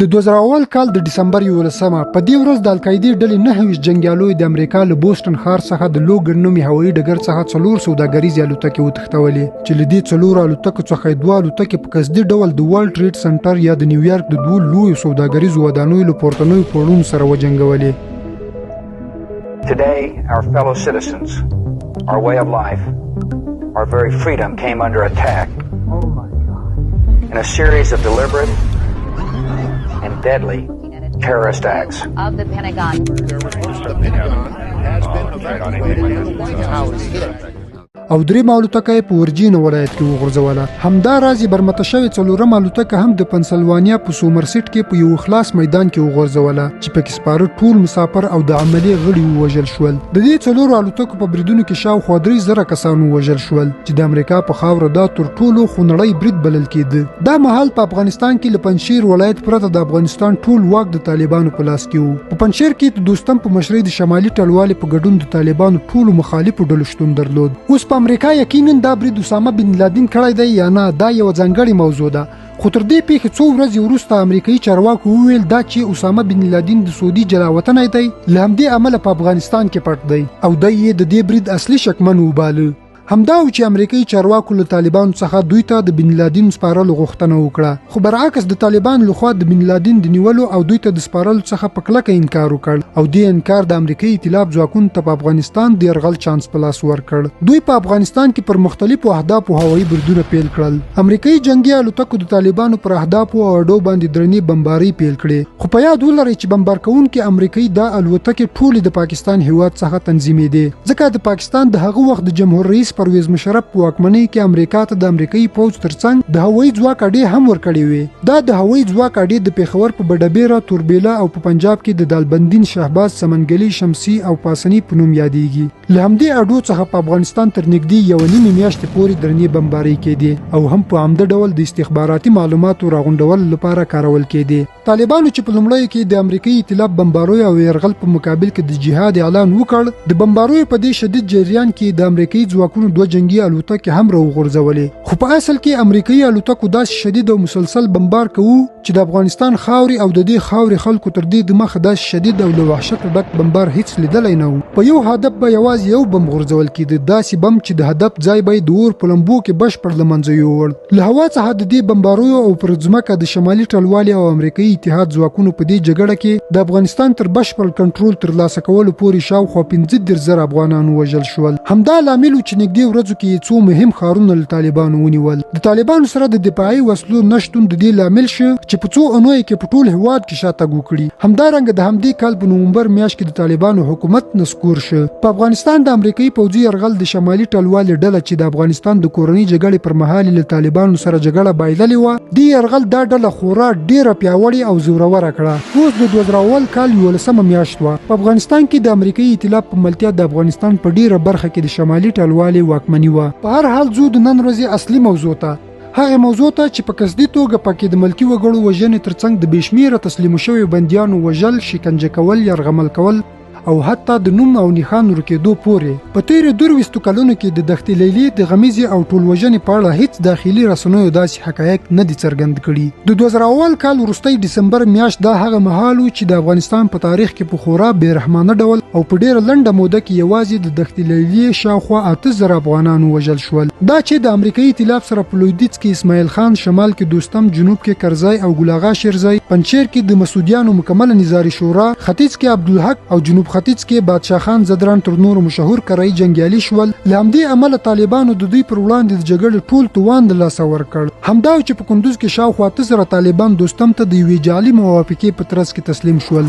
د 2001 کال د ډسمبر 11مه په دې ورځ د القاعده ډلې 29 جنگیالو د امریکا له بوسټن ښار څخه د لوګر نومي هوایي ډګر څخه 4 سوداګریزې الوتکې وتښتولې چې له دې 4 الوتکو څخه 2 الوتکې په قصدي ډول د ورلد ټریډ سنټر یا د نیویارک د 2 لویو سوداګریزو ودانیو له پورتنیو پوړونو سره وجنګولې. Today, our fellow citizens, our way of life, our very freedom came under attack in a series of deliberate and deadly terrorist acts. Of the Pentagon. The Pentagon has been evacuated and the White House hit. او درې الوتکه په ورجینیا ولایت کې وغورځوله. همدا راز برمته شوې څلورم الوتکه هم د پنسلوانیا په سومرسیټ کې په یو خلاص میدان کې وغورځوله چې پکې سپاره ټول مسافر او د عملی غړي ووژل شول. د دې څلورو الوتکو په بریدونو کې شاوخوا 3,000 کسان ووژل شول چې د امریکا په خاوره دا تر ټولو خونړی برید بلل کېده. دا مهال په افغانستان کې له پنجشیر ولایت پرته د افغانستان ټول واک د طالبانو په لاس کې وو. په پنجشیر کې د دوستم په مشرۍ د شمالي ټلوالې په ګډون د طالبانو ټولو مخالفو ډلو شتون درلود. اوس په امریکا یقینا دا برید اسامه بن لادن کړی دی یا نه دا یو ځانګړی موضوع ده. خو تر دې پیښې څو ورځې وروسته امریکایي چارواکو وویل دا چې اسامه بن لادن د سعودي جلاوطنی دی له همدې امله په افغانستان کې پټ دی او دی یې د دې برید اصلي شکمن وباله. همدا و چې امریکایي چارواکو له طالبانو څخه دوی ته د بن لادن سپارلو غوښتنه وکړه. خو برعکس د طالبان لخوا د بن لادن د نیولو او دوی ته د سپارلو څخه په کلکه انکار وکړ او دې انکار د امریکایي ائتلاف ځواکونو ته په افغانستان د یرغل چانس په لاس ورکړ. دوی په افغانستان کې پر مختلفو اهدافو هوایي بریدونه پیل کړل. امریکایي جنگي الوتکو د طالبانو پر اهدافو او اډو باندې درنې بمبارۍ پیل کړې. خو په یاد ولرئ چې بمبار کوونکي امریکایي دا الوتکې ټولې د پاکستان هیواد څخه تنظیمېدې ځکه د پاکستان د هغه وخت د جمهور رئیس پرویز مشرف په واکمنۍ کې امریکا ته د امریکایي پوځ ترڅنګ د هوایي ځواک اډې هم ورکړې وې. دا د هوایي ځواک اډې د پیښور په بډبیره، توربیله او په پنجاب کې د دالبندین، شهباز، سمنګلي، شمسي او پاسني په نوم یادېږي. له همدې اډو څخه په افغانستان تر نږدې 1.5 میاشتې پورې درنې بمبارۍ کېدې او هم په عمده ډول د استخباراتي معلوماتو راغونډولو لپاره کارول کېدې. طالبانو چې په لومړیو کې د امریکایي ائتلاف بمباروي او یرغل په مقابل کې د جهاد اعلان وکړ، د بمباروي په دې شدید جریان کې د امریکایي ځواکونو 2 جنگي الوتکې هم راوغورځولې. خو په اصل کې امریکایي الوتکو داسې شدید او مسلسل بمبار کوو چې د افغانستان خاوري او د دې خاوري خلکو تر دې دماغ داسې شدید او له وحشت ډک بمبار هیڅ لیدلی نه و. په یو هدف به یوازې یو بم غورځول کېده، داسې بم چې د هدف ځای به د اور په لمبو کې بشپړ له منځه یووړ. له هوا څخه د دې بمبارویو او پر ځمکه د شمالي ټلوالې او امریکایي اتحاد ځواکونو په دې جګړه کې د افغانستان تر بشپړ کنټرول ترلاسه کولو پورې شاوخوا 15,000 افغانان وژل شول. همدا لامل چې نږدې ورځو کې څو مهم ښارونه له طالبانو ونیول. د طالبانو سره د دفاعي وسلو نشتون د دې لامل شو چې په څو اونیو کې په ټول هیواد کې شاتګ وکړي. همدارنګه د همدې کال په نومبر میاشت کې د طالبانو حکومت نسکور شو. په افغانستان د امریکایي پوځي یرغل د شمالي ټلوالې ډله چې د افغانستان د کورنۍ جګړې پر مهال له طالبانو سره جګړه بایللې وه، د یرغل دا ډله خورا ډیره پیاوړې او زوروره کړه. اوس د 2001 کال 11مه میاشت وه. په افغانستان کې د امریکایي ائتلاف په ملتیا د افغانستان په ډیره برخه کې د شمالي ټلوالې واکمني وه. په هر حال زو د نن ورځې اصلي موضوع ته، هغه موضوع ته چې په قصدي توګه پکې د ملکي وګړو وژنې ترڅنګ د بېشمیره تسلیم شویو بندیانو وژل، شکنجه کول، یرغمل کول او حتی د نوم او نښان ورکېدو پورې. په تیرو 22 کلونو کې د دښتې لیلې د غمیزې او ټول وژنې په اړه هیڅ داخلي رسنیو داسې حقایق نه دي څرګند کړي. د 2001 کال وروستی ډسمبر میاشت دا هغه مهال و چې د افغانستان په تاریخ کې په خورا بېرحمانه ډول او په ډیره لنډه موده کې یوازې د دښتې لیلې شاوخوا 8,000 افغانان وژل شول. دا چې د امریکایي ائتلاف سره په لویدیځ کې اسماعیل خان، شمال کې دوستم، جنوب کې کرزی او ګل اغا شیرزی، پنجشیر کې د مسعودیانو مکمله نظاري شورا، ختیځ کې عبدالحق او جنوب ختیځ کې بادشاه خان زدران تر نورو مشهور کرایي جنگیالي شول. له همدې امله طالبانو د دوی پر وړاندې د جګړې ټول توان د لاسه ورکړ. همدا چې په کندوز کې شاوخوا 8,000 طالبان دوستم ته د یوې جعلي موافقې په ترڅ کې تسلیم شول.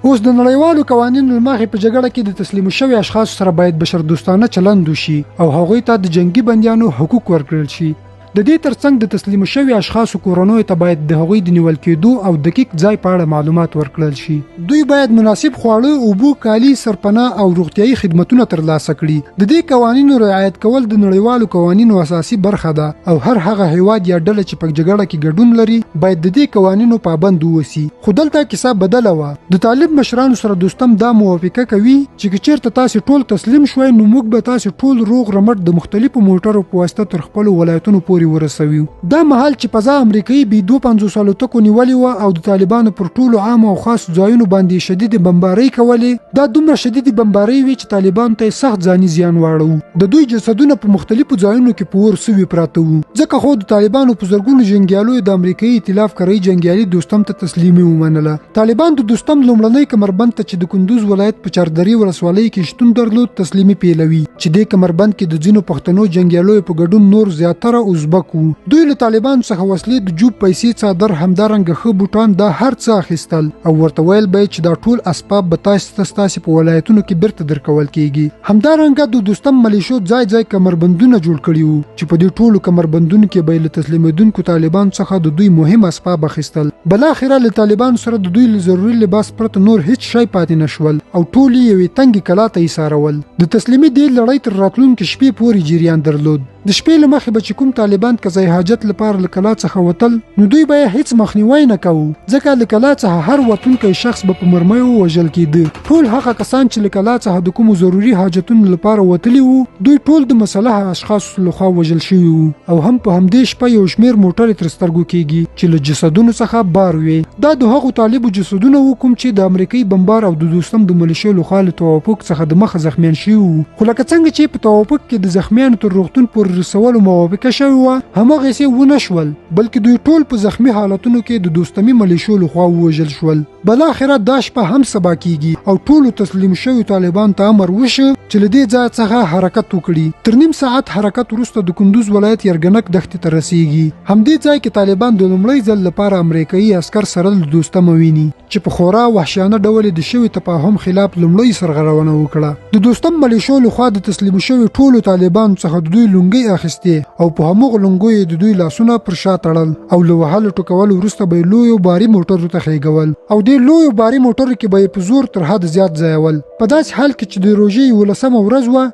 اوس د نړیوالو قوانینو له مخې په جګړه کې د تسلیم شوي اشخاصو سره باید بشردوستانه چلند وشي او هغوی ته د جنگي بندیانو حقوق ورکړل شي. د دې ترڅنګ د تسلیم شوي اشخاصو کورنیو ته باید د هغوی د نیول کېدو او دقیق ځای په اړه معلومات ورکړل شي. دوی باید مناسب خواړه، اوبه، کالي، سرپناه او روغتیايي خدمتونه ترلاسه کړي. د دې قوانینو رعایت کول د نړیوالو قوانینو اساسي برخه ده او هر هغه هیواد یا ډله چې په جګړه کې ګډون لري باید د دې قوانینو پابند ووسی. خو دلته کیسه بدله وه. د طالب مشرانو سره دوستم دا موافقه کوي چې چیرته تاسو ټول تسلیم شوي نو موږ به تاسو ټول روغ رمټ د مختلفو موټرو په واسطه تر خپل ولایتونو پورې پورې ورسوي. دا مهال چې فضا امریکایي B-52 الوتکو نیولې وه او د طالبانو پر ټولو عام او خاص ځایونو باندې شدید بمبارۍ کولې. دا دومره شدید بمبارۍ وي چې طالبانو ته سخت ځاني زیان واړو. د دوی جسدونه په مختلفو ځایونو کې په اور سوي پراته وو، ځکه خو د طالبانو په زرګونو جنګیالو د امریکایي ائتلاف کړی جنګیالي دوستم ته تسلیمي ومنله. طالبان د دوستم لومړنۍ کمربند ته چې د کندوز ولایت په چاردرې ولسوالۍ کې شتون درلود تسلیمي پیلوي، چې د کمربند کې د ځینو پښتنو جنګیالو په ګډون نور زیاتره ازبک وو. دوی له طالبانو څخه وسلې، د جوب پیسې، څادر، همدارنګه ښه بوټان، دا هر څه اخیستل او ورته ویل به چې دا ټول اسباب به تاسو په ولایتونو کې بیرته درکول کیږي. همدارنګه د دوستم ملیشو ځای ځای کمربندونه جوړ کړي وو چې په دې ټولو کمربندونو کې به له تسلیمیدونکو طالبان څخه د دوی مهم اسباب اخیستل. بلاخره له طالبان سره د دوی له ضروري لباس پرته نور هیڅ شی پاتې نشول او ټول یې تنګې کلا ته ایسارول. د تسلیمي دې لړۍ تر راتلونکي شپې پورې جریان درلود. د شپې له مخې به چې کوم طالبان قضای حاجت لپاره له کلا څخه وتل، نو دوی به هیڅ مخنیوی نه کوو، ځکه له کلا څخه هر وتونکی شخص به په مرمیو وژل کېده. ټول هغه کسان چې له کلا څخه د کومو ضروري حاجتونو لپاره وتلي وو، دوی ټول د مسلح اشخاصو لخوا وژل شوي وو او هم په همدې شپه یو شمېر موټرې تر سترګو کېږي چې له جسدونو څخه بار وي. دا د هغو طالبو جسدونه وو کوم چې د امریکایي بمبار او د دوستم د ملیشو لخوا له توافق څخه د مخه زخمیان شوي وو. خو لکه څنګه چې په توافق کې د زخمیانو تر روغتون پورې رسولو موافقه شوې وه، هماغسې ونه شول، بلکې دوی ټول په زخمي حالتونو کې د دوستمي ملیشو لخوا ووژل شول. بلاخره دا شپه هم سبا کیږي او ټولو تسلیم شوي طالبان ته امر وشو چې له دې ځای څخه حرکت وکړي. تر نیم ساعت حرکت وروسته د کندوز ولایت یرګنک دښتې ته رسیږي. همدې ځای کې طالبان د لومړي ځل لپاره امریکایي عسکر سره له دوستم وویني چې په خورا وحشیانه ډول د شوي تفاهم خلاف لومړی سرغړونه وکړه. د دوستم ملیشو لخوا د تسلیم شوي ټولو طالبانو څخه د دوی لونګۍ اخیستې او په همغه لونګیو د دوی لاسونه پر شا تړل او له وهلو ټکولو وروسته به لویو باري موټرو ته خېږول او د لویو باري موټرو کې به په زور تر حد زیات ځایول. په داسې حال کې چې د روژې 11مه ورځ وه،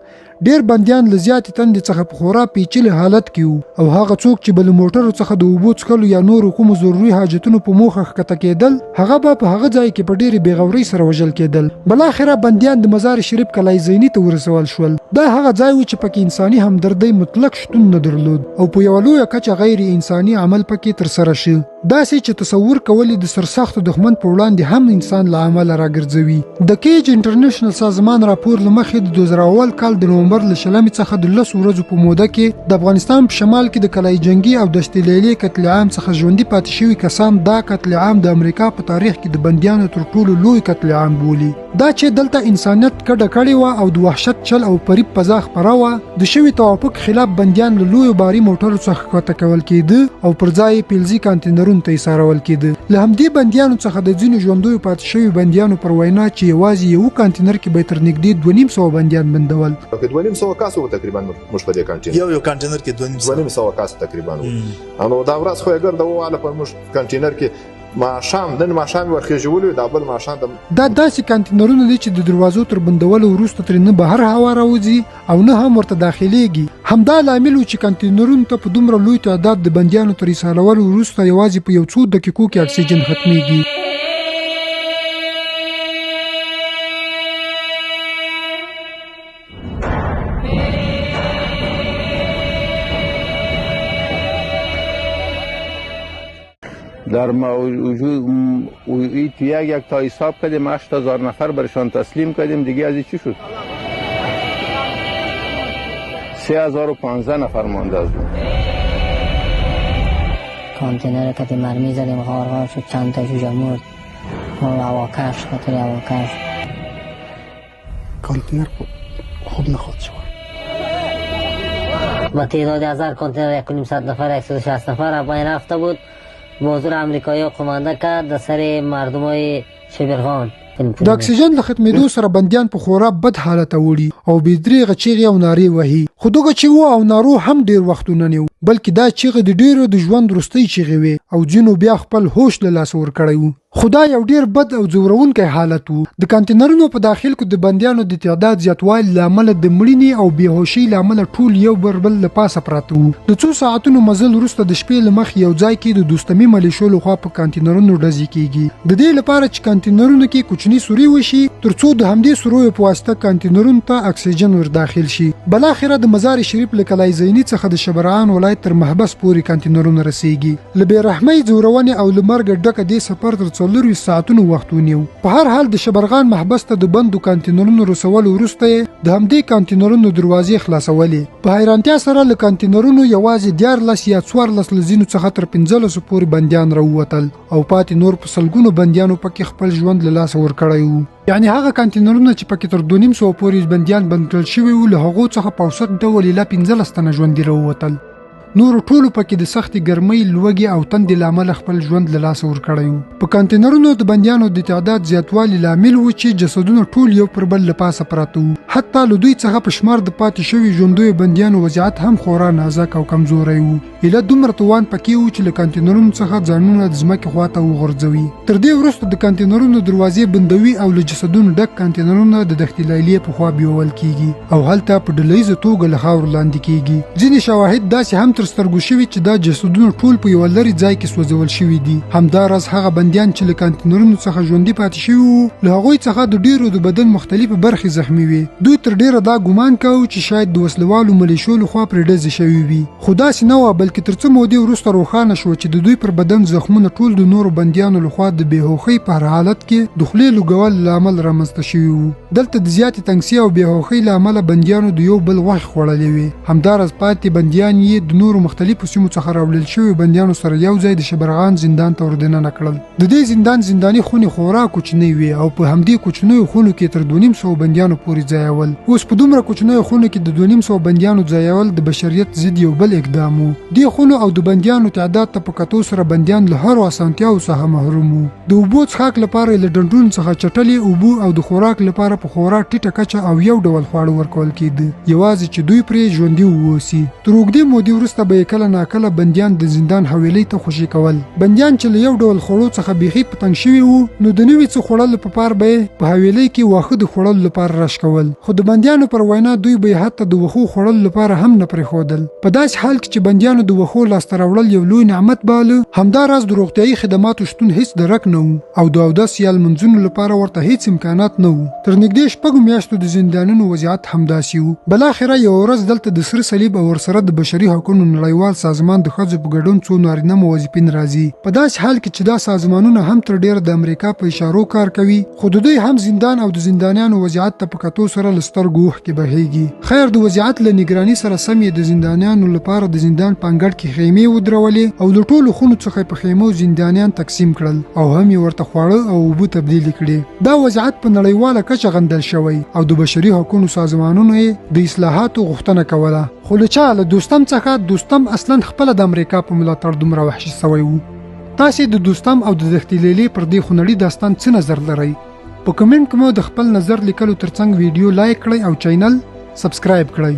ډیر بندیان له زیاتې تندې څخه په خورا پیچلي حالت کې وو او هغه څوک چې به له موټرو څخه د اوبو څښلو یا نورو کومو ضروري حاجتونو په موخه ښکته کېدل، هغه به په هغه ځای کې په ډېرې بېغورۍ سره وژل کېدل. بلاخره بندیان د مزار شریف کلای زیني ته ورسول شول. دا هغه ځای و چې پکې انساني همدردۍ مطلق شتون نه درلود او په یوه لویه کچه غیر انساني عمل پکې ترسره شي، داسې چې تصور کول د سرسختو دښمن په وړاندې هم انسان له عمله راګرځوي. د کیج انټرنیشنل سازمان راپور له مخې د 2000 کال د نومبر له 20 څخه د 10 ورځو په موده کې د افغانستان په شمال کې د کلای جنگي او دشت لیلې قتل عام څخه ژوندي پاتې شوي کسان دا قتل عام د امریکا په تاریخ کې د بندیانو تر ټولو لوی قتل عام بولي. دا چې دلته انسانیت کډه کړې وه او د وحشت چل او فریب فضا خپره وه، د شوي توافق خلاف بندیان له لویو باري موټرو څخه ښکته کول کېده او پر ځای یې پیلزي کانټینرونو ته ایسارول کېده. له همدې بندیانو څخه د ځینو ژوندیو پاتې شوي بندیانو پر وینا چې یوازې یو کانټینر کې به تر نږدې 2500 بندیان بندول. 2500 کاسو تقریبا موږ په دې کانټینر یو کانټینر کې 2500 کاسو تقریبا وو. نو دا ورځ خو یې ګرځاو واله په موږ کانټینر کې ما شام ورخېژولو دا بل ما شام دا داسې کانټینرونه دي چې د دروازو تر بندولو وروسته ترې نه بهر هوا راوځي او نه هم ورته داخليږي. همدا لامل و چې کانټینرونو ته په دومره لوی تعداد د بندیانو تر ایسارولو وروسته یوازې په یو څو دقیقو کې اکسیجن ختمیږي. در یک تا حساب کردیم 8000 نفر برشان تسلیم کردیم. دیگه از چی شد؟ 3015 نفر مانده از اون. کانتینر کتی مرمی زدیم غارغار شد، چند تا جوجه مرد و هواکش خاطر هواکش. کانتینر خوب نخواد شد با تعداد 1000 کانتینر 1.5 نفر 160 نفر پایین رفته بود. بازور امریکایی قمانده کرد در سر مردم های شبرغان. د اکسیجن له ختمېدو سره بندیان په خورا بد حالت وړي او بېدریغه چیغې او نارې وهي. خو دغه چیغو او نارو هم ډېر وختونه نه و، بلکې دا چیغې د ډېرو د ژوند وروستۍ چیغې وې او ځینو بیا خپل هوش له لاسه ورکړی و. خو دا یو ډېر بد او ځورونکی حالت و. د کانټینرونو په داخل کې د بندیانو د تعداد زیاتوالي له امله د مړینې او بېهوشۍ له امله ټول یو بل له پاسه پراته وو. د څو ساعتونو مزل وروسته د شپې له مخې یو ځای کې د دوستمي ملیشو لخوا په کانټینرونو ډزې کېږي. د دې لپاره چې کانټینرونو کې کوچني سوري وشي تر څو د همدې سوریو په واسطه کانټینرونو ته اکسیجن ور داخل شي. بلاخره د مزار شریف له کلای زیني څخه د شبرغان ولایت باید تر محبس پورې کانټینرونه رسیږي. له بې رحمۍ ځورونې او له مرګه ډکه دې سفر تر 24 ساعتونو وخت ونیو. په هر حال د شبرغان محبس ته د بندو کانټینرونو رسولو وروسته د همدې کانټینرونو دروازې خلاصولې. په حیرانتیا سره له کانټینرونو یوازې 14 یا 14 لزینو څخه تر 15 پورې بندیان راووتل او پاتې نور په سلګونو بندیانو پکې خپل ژوند له لاسه ورکړی وو. یعنی هغه کانټینرونه چې پکې تر 250 پورې بندیان بند کړل شوي وو له هغو څخه په اوسط ډول لا 15 تنه ژوندي راووتل. نور ټولو پکې د سختې ګرمۍ، لوږې او تندې له امله خپل ژوند له لاسه ورکړی وو. په کانټینرونو د بندیانو د تعداد زیاتوالي لامل و چې جسدونه ټول یو پر بل له پاسه پراته وو. حتی له دوی څخه په شمار د پاتې شوي ژوندیو بندیانو وضعیت هم خورا نازک او کمزوری وو. ایله دومره توان پکې وو چې له کانټینرونو څخه ځانونه د ځمکې خواته وغورځوي. تر دې وروسته د کانټینرونو دروازې بندوي او له جسدونو ډک کانټینرونه د دښتې لیلې په خوا بیول کیږي او هلته په ډلهیزه توګه له خاورو لاندې کیږي. ځینې شواهد داسې هم تر سترګو شوي چې دا جسدونه ټول په یو لرې ځای کې سوځول شوي دي. همداراز هغه بندیان چې له کانټینرونو څخه ژوندي پاتې شوي وو له هغوی څخه د ډیرو د بدن مختلفې برخې زخمي وي. دوی تر ډیره دا ګمان کوي چې شاید د وسلوالو ملیشو لخوا پرې ډزې شوي وي. خو داسې نه وه، بلکې تر څه مودې وروسته روښانه شوه چې د دوی پر بدن زخمونه ټول د نورو بندیانو لخوا د بېهوښۍ په هر حالت کې د خولې لوګولو له امله رامنځته شوي وو. دلته د زیاتې تنګسي او بېهوښۍ له امله بندیانو د یو بل غوښې خوړلې وې. همداراز پاتې بندیان یې د نورو مختلفو سیمو څخه راوړل شوي بندیانو سره یو ځای د شبرغان زندان ته وردننه کړل. د دې زندان زنداني خونې خورا کوچنۍ وې او په همدې کوچنیو خونو کې تر 250 بندیانو پورې ځایول. اوس په دومره کوچنیو خونو کې د 250 بندیانو ځایول د بشریت ضد یو بل اقدام و. دې خونو او د بندیانو تعداد ته په کتو سره بندیان له هرو اسانتیاو څخه محروم وو. د اوبو څښاک لپاره له ډنډونو څخه چټلې اوبو او د خوراک لپاره په خورا ټیټه کچه او یو ډول خواړه ورکول کېده، یوازې چې دوی پرې ژوندي واوسي. تر اوږدې مودې وروسته به یې کله ناکله بندیان د زندان حویلۍ ته خوشي کول. بندیان چې له یو ډول خوړو څخه بیخي په تنګ شوي وو نو د نوي څه خوړلو په پار به یې په حویلۍ کې واښه د خوړلو لپاره رش کول. خو د بندیانو پر وینا دوی به یې حتی د وښو خوړلو لپاره هم نه پرېښودل. په داسې حال کې چې بندیانو د وښو لاسته راوړل یو لوی نعمت باله، همداراز د روغتیایي خدماتو شتون هیڅ درک نه و او د اودس یا لمونځونو لپاره ورته هیڅ امکانات نه وو. تر نږدې 6 میاشتو د زندانونو وضعیت همداسې وو. بلاخره یوه ورځ دلته د سره صلیب او ورسره د بشري حقونو نړیوال سازمان د ښځو په ګډون څو نارینه موظفین راځي. په داسې حال کې چې دا سازمانونه هم تر ډیره د امریکا په اشارو کار کوي، خو د دوی هم زندان او د زندانیانو وضعیت ته په کتو سره له سترګو اوښکې بهیږي. خیر د وضعیت له نگراني سره سم یې د زندانیانو لپاره د زندان په انګړ کې خیمې ودرولې او له ټولو خونو څخه په خیمو زندانیان تقسیم کړل او هم یې ورته خواړه او اوبه تبدیل کړي. دا وضعیت په نړیواله کچه غندل شوی او د بشري حقوقو سازمانونو یې د اصلاحاتو غوښتنه کوله. خو له چا له دوستم څخه دوستم اصلا خپله د امریکا په ملاتړ دومره وحشي سوی وو. تاسې د دوستم او د دښتې لیلې پر دې خونړي داستان څه نظر لرئ؟ په کمنټ کې مو د خپل نظر لیکلو ترڅنګ ویډیو لایک کړئ او چینل سبسکرایب کړئ.